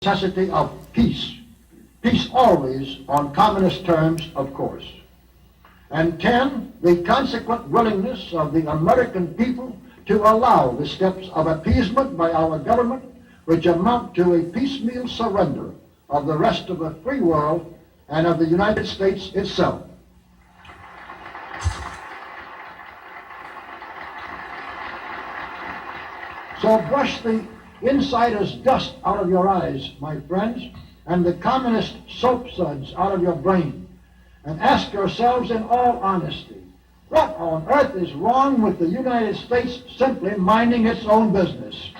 necessity of peace. Peace always on communist terms, of course. And 10, the consequent willingness of the American people to allow the steps of appeasement by our government which amount to a piecemeal surrender of the rest of the free world and of the United States itself. So brush the insider's dust out of your eyes, my friends, and the communist soap suds out of your brain, and ask yourselves in all honesty, what on earth is wrong with the United States simply minding its own business?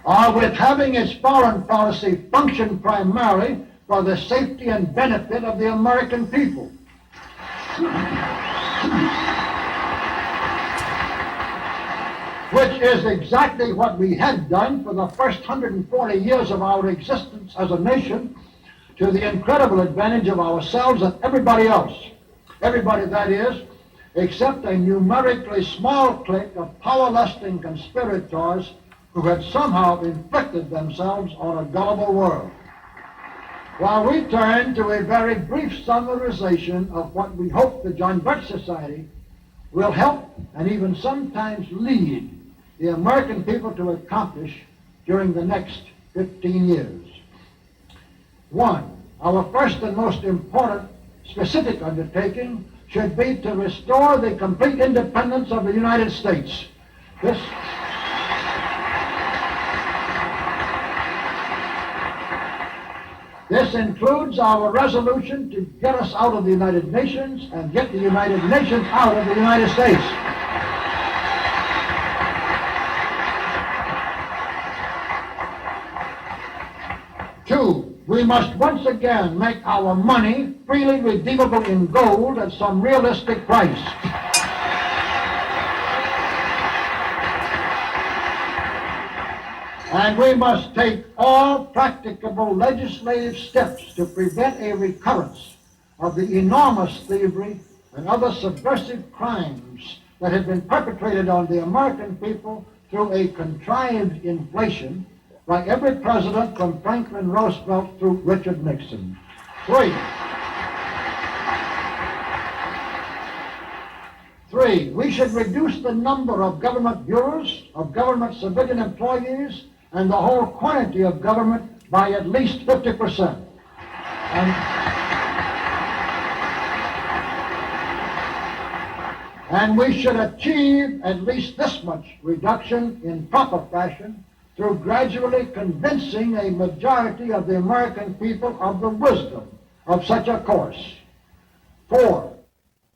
Or with having its foreign policy function primarily for the safety and benefit of the American people. Which is exactly what we had done for the first 140 years of our existence as a nation, to the incredible advantage of ourselves and everybody else. Everybody, that is, except a numerically small clique of power-lusting conspirators who had somehow inflicted themselves on a gullible world. While we turn to a very brief summarization of what we hope the John Birch Society will help and even sometimes lead the American people to accomplish during the next 15 years. 1, our first and most important specific undertaking should be to restore the complete independence of the United States. This includes our resolution to get us out of the United Nations and get the United Nations out of the United States. 2, we must once again make our money freely redeemable in gold at some realistic price. And we must take all practicable legislative steps to prevent a recurrence of the enormous thievery and other subversive crimes that have been perpetrated on the American people through a contrived inflation by every president from Franklin Roosevelt through Richard Nixon. 3, we should reduce the number of government bureaus, of government civilian employees, and the whole quantity of government by at least 50%. And we should achieve at least this much reduction in proper fashion through gradually convincing a majority of the American people of the wisdom of such a course. 4,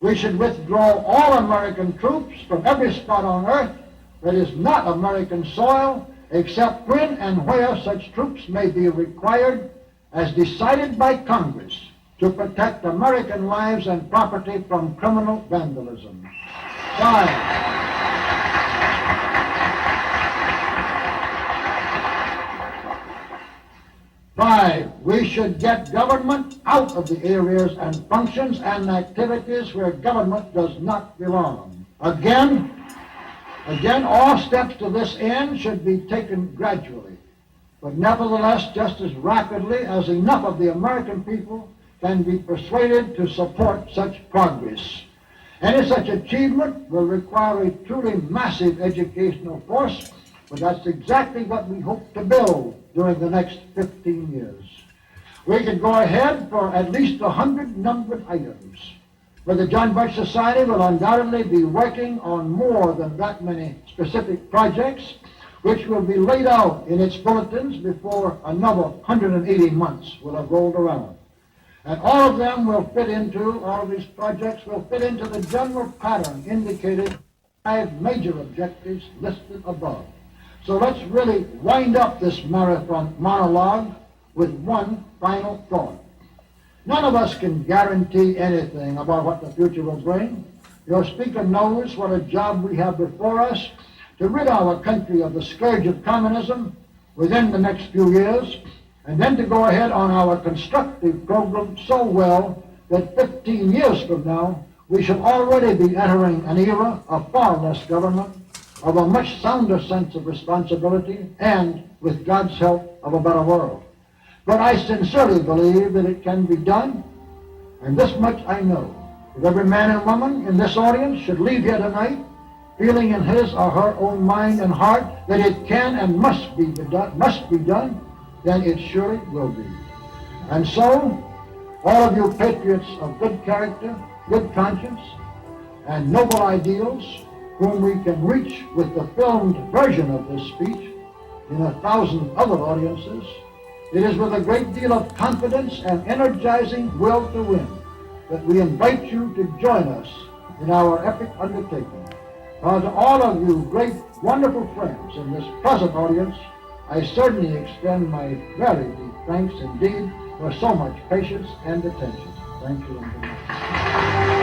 we should withdraw all American troops from every spot on earth that is not American soil, except when and where such troops may be required as decided by Congress to protect American lives and property from criminal vandalism. 5, we should get government out of the areas and functions and activities where government does not belong. Again, all steps to this end should be taken gradually, but nevertheless just as rapidly as enough of the American people can be persuaded to support such progress. Any such achievement will require a truly massive educational force, but that's exactly what we hope to build during the next 15 years. We could go ahead for at least 100 numbered items, but the John Birch Society will undoubtedly be working on more than that many specific projects, which will be laid out in its bulletins before another 180 months will have rolled around. And all of these projects will fit into the general pattern indicated by 5 major objectives listed above. So let's really wind up this marathon monologue with one final thought. None of us can guarantee anything about what the future will bring. Your speaker knows what a job we have before us to rid our country of the scourge of communism within the next few years, and then to go ahead on our constructive program so well that 15 years from now, we shall already be entering an era of far less government, of a much sounder sense of responsibility, and, with God's help, of a better world. But I sincerely believe that it can be done, and this much I know, that every man and woman in this audience should leave here tonight feeling in his or her own mind and heart that it can and must be done, then it surely will be. And so, all of you patriots of good character, good conscience, and noble ideals, whom we can reach with the filmed version of this speech in 1,000 other audiences, it is with a great deal of confidence and energizing will to win that we invite you to join us in our epic undertaking. To all of you great, wonderful friends in this present audience, I certainly extend my very deep thanks indeed for so much patience and attention. Thank you.